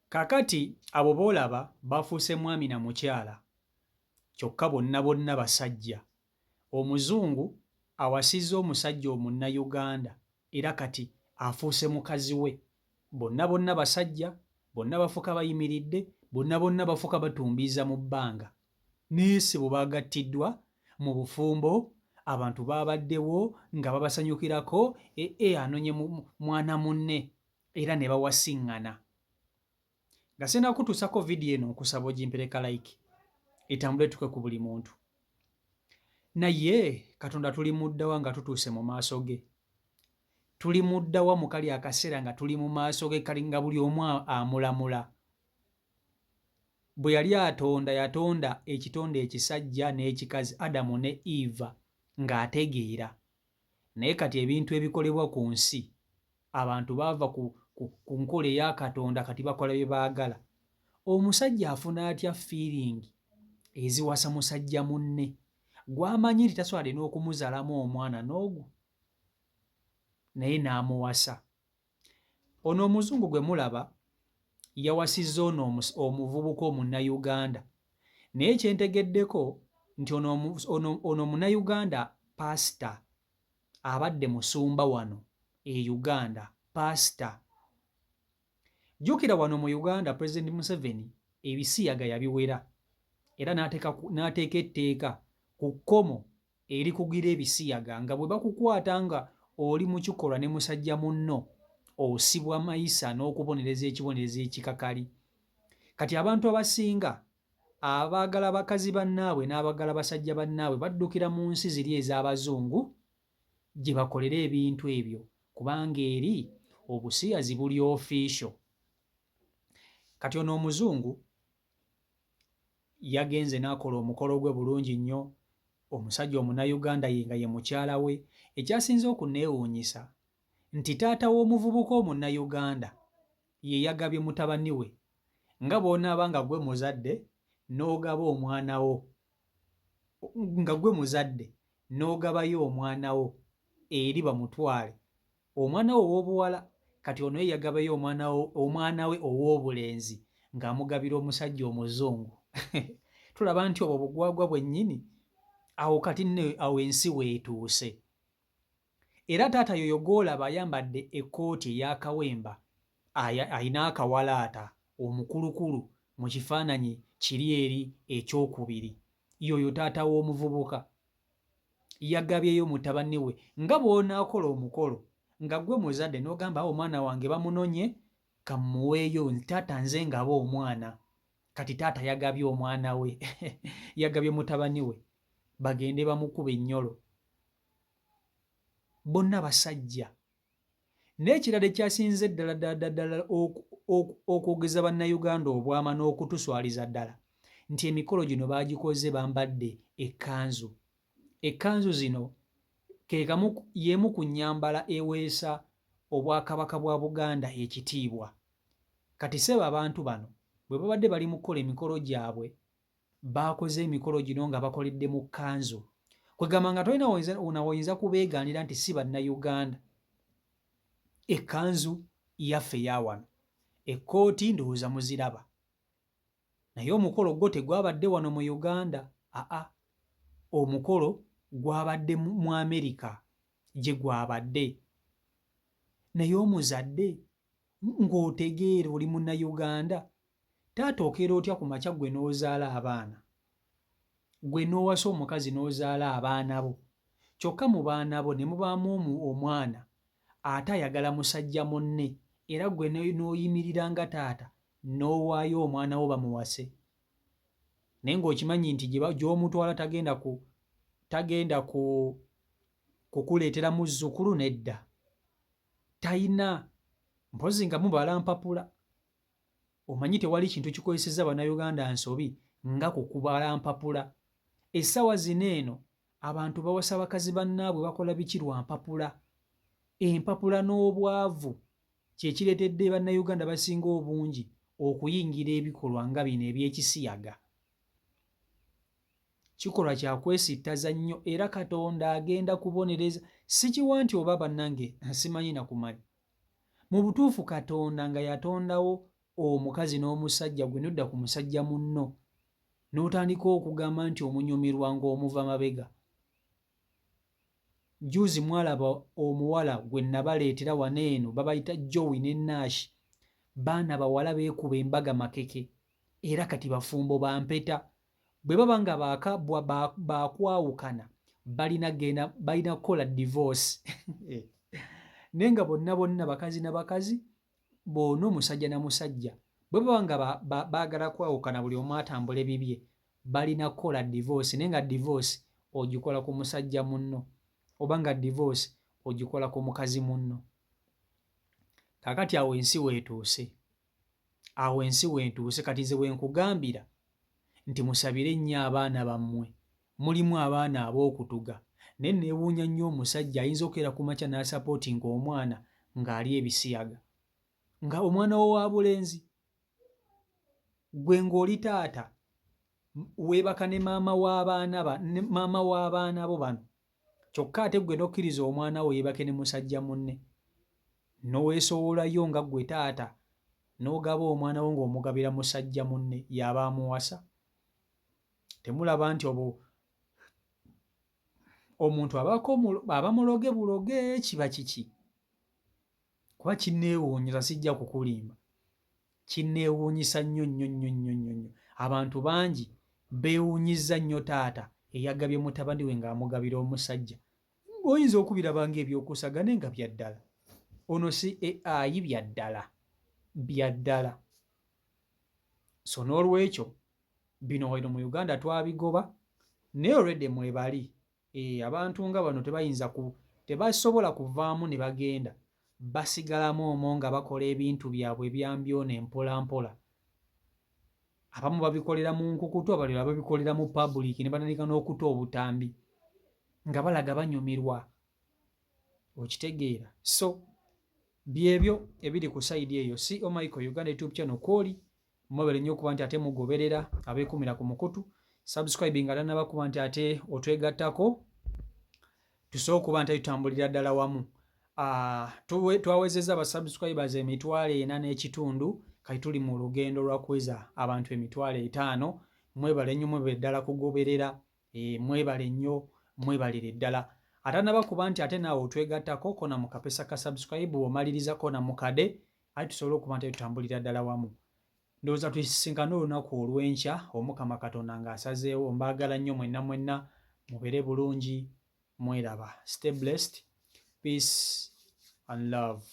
Kakati abo boolaba bafuuse mwami na mukyala kyokka bonna basajja. Omuzungu awasizza omusajja Omunnayuganda era kati afuuse mukazi we. Bonna basajja, bonna bafuuka bayimiridde, bonna bafuuka batumbiiza mu bbanga. Neesibo baagattiddwa mu bufumbo, abantu baabaddewo nga babasanyukirako, anonye mwana munne era ne bawasiŋŋana. Nga sinnakutuusako vidiyo eno nkusaba ogimpereka like etambule tuke ku buli muntu. Naye Katonda tulimuddawa nga tutuuse mu maaso ge? Tulimuddawa mu kali akaseera nga tuli mu maaso ge kalinga buli omu amulamula? Bwe yali atonda yatonda ekitonde ekisajja n'ekikazi Adamu ne Eva ng'ategeera. Naye kati ebintu ebikolebwa ku nsi abantu baava ku nkola eya Katonda kati bakola bye baagala. Omusajja afuna atya feeling eziwasa musajja munne gw'amanyi nti tasobola n'okumuzaalamu omwana n'ogwo naye n'amuwasa. Ono omuzungu gwe mulaba yawasizza ono omuvubuka Omunnayuganda, naye kyentegeddeko nti ono Munnayuganda paasita, abadde musumba wano e Uganda, paasita. Jjukira wano mu Uganda Pulezidenti Museveni ebisiyaga yabiwera era n'ateeka etteeka ku kkomo erikugira ebisiyaga nga bwe bakukwata nga oli mu kikolwa ne musajja munno osibwa mayisa n'okubonereza ekibonerezo ekikakali. Kati abantu abasinga abaagala bakazi bannaabwe n'abaagala basajja bannaabwe baddukira mu nsi ziri ez'Abazungu gye bakolera ebintu ebyo kubanga eri obusiyazi buli official. Kati ono omuzungu yagenze n'akola omukolo gwe bulungi nnyo. Omusajja Omunnayuganda ye nga ye mukyala we. Ekyasinze okunneewuunyisa nti taata w'omuvubuka Omunnayuganda ye yagabye mutabani we nga bw'onaaba nga gwe muzadde n'ogaba omwana wo, nga gwe muzadde n'ogabayo omwana wo eri bamutwale, omwana we ow'obuwala kati ono ye yagabayo omwana we ow'obulenzi ng'amugabira omusajja Omuzungu. Tulaba nti obwo bugwagwa bwennyini. Awo kati nno awo ensi weetuuse. Era taata yoyo gw'olaba ayambadde ekkooti ey'akawemba ayina akawalaata omukulukulu mu kifaananyi kiri eri ekyokubiri, yoyo taata w'omuvubuka yagabyeyo mutabani we nga bw'onaakola omukolo nga gwe muzadde n'ogamba omwana wange bamunonye kamuweeyo, taata nze ngaba omwana. Kati taata yagabye omwana we yagabye mutabani we bagende bamukuba ennyolo. Bonna basajja. N'ekirala ekyasinze ddala okwogeza Bannayuganda obwama n'okutuswaliza ddala nti emikolo gino baagikoze bambadde ekkanzu. Ekkanzu zino y'emu ku nnyambala eweesa Obwakabaka bwa Buganda ekitiibwa. Kati ssebo abantu bano bwe babadde bali mu kukola emikolo gyabwe baakoze emikolo gino nga bakoledde mu kkanzu. Kwegamba nga tolina oyinza kubeegaanira nti si Bannayuganda. Ekkanzu yaffe ya wano, ekkooti ndowooza muziraba. Naye omukolo gwo tegwabadde wano mu Uganda, omukolo gwabadde mu Amerika gye gwabadde. Naye omuzadde ng'otegeera oli Munnayuganda, taata okeera otya ku makya gwe n'ozaala abaana, gwe n'owasa omukazi n'ozaala abaana bo, kyokka mu baana bo ne mubaamu omwana ate ayagala musajja munne era gwe n'oyimirira nga taata n'owaayo omwana wo bamuwase. Naye ng'okimanyi nti gy'omutwala tagenda kukuleetera muzzukulu nedda. Tayina mpozi nga mubala mpapula. Omanyi tewali kintu kikozesezza Bannayuganda nsobi nga kukubala mpapula. Essaawa zino eno abantu bawasa bakazi bannaabwe bakola biki lwa mpapula. Empapula n'obwavu kye kireetedde Bannayuganda basinga obungi okuyingira ebikolwa nga bino eby'ekisiyaga. Kikolwa kya kwesittaza nnyo era Katonda agenda kubonereza. Sikiwa nti oba bannange simanyi na kumanya. Mu butuufu Katonda nga yatondawo omukazi n'omusajja gwe nodda ku musajja munno n'otandika okugamba nti omunyumirwa ng'omuva mabega. Juzi mwalaba omuwala gwe nabaleetera wano eno babayita Joey ne Nash, baana bawala beekuba embaga makeke era kati bafumbo bampeta. Bwe baba nga baakwawukana balina kukola divorce naye nga bonna bakazi na bakazi, boona omusajja na musajja bwe baba nga baagala kwawukana buli omu atambula bibye, balina kukola divorce. Naye nga divorce ogikola ku musajja munno oba nga divorce ogikola ku mukazi munno. Kaakati awo ensi weetuuse, kati nze bwe nkugambira nti musabire nnyo abaana bammwe, mulimu abaana ab'okutuga, naye neewuunya nnyo omusajja ayinza okukeera ku makya n'asapootinga omwana ng'ali ebisiyaga, nga omwana wo wa bulenzi. Gwe ng'oli taata weebaka ne maama w'abaana bo bano, kyokka ate gwe n'okkiriza omwana wo yeebake ne musajja munne, n'oweesoowolayo nga ggwe taata n'ogaba omwana wo ng'omugabira musajja munne y'aba amuwasa. Temulaba nti omuntu aba muloge buloge kiba kiki? Kuba kinneewuunyisa, sijja kukulimba, kinneewuunyisa nnyo. Abantu bangi beewuunyizza nnyo taata eyagabye mutabani we ng'amugabira omusajja. Oyinza okubiraba ng'ebyokusagane nga bya ddala. Ono si AI, bya ddala. So n'olwekyo bino wano mu Uganda twabigoba, naye already mwebali. Abantu nga bano tebasobola kuvaamu ne bagenda, basigalamu omwo nga bakola ebintu byabwe ebyambyona empolampola. Abamu babikolera mu nkukutu, abalala babikolera mu public ne batandika n'okuta obutambi nga balaga banyumirwa. Okitegeera? So byebyo ebiri ku sayidi eyo. Si Michael Uganda YouTube channel kwoli mwebale nnyo okuba nti ate mugoberera abeekumira ku mukutu, subscribe nga tannabakuba nti ate otwegattako tusobola okuba nti tutambulira ddala wamu. Twawezezza abasubscribers 40,500, kati tuli mu lugendo lwa kuweza abantu 50,000. Mwebale nnyo, mwebale ddala kugoberera, mwebale nnyo, mwebalire ddala. Atannabakuba nti ate naawe otwegattako kona mu kapesa ka subscribe omaliriza kona mu kade, ate tusobole okuba nti tutambulira ddala wamu. Ndowooza tusisinkane olunaku olw'enkya, Omukama Katonda ng'asazeewo. Mbaagala nnyo mwenna mubeere bulungi, mweraba. Stay blessed, peace and love.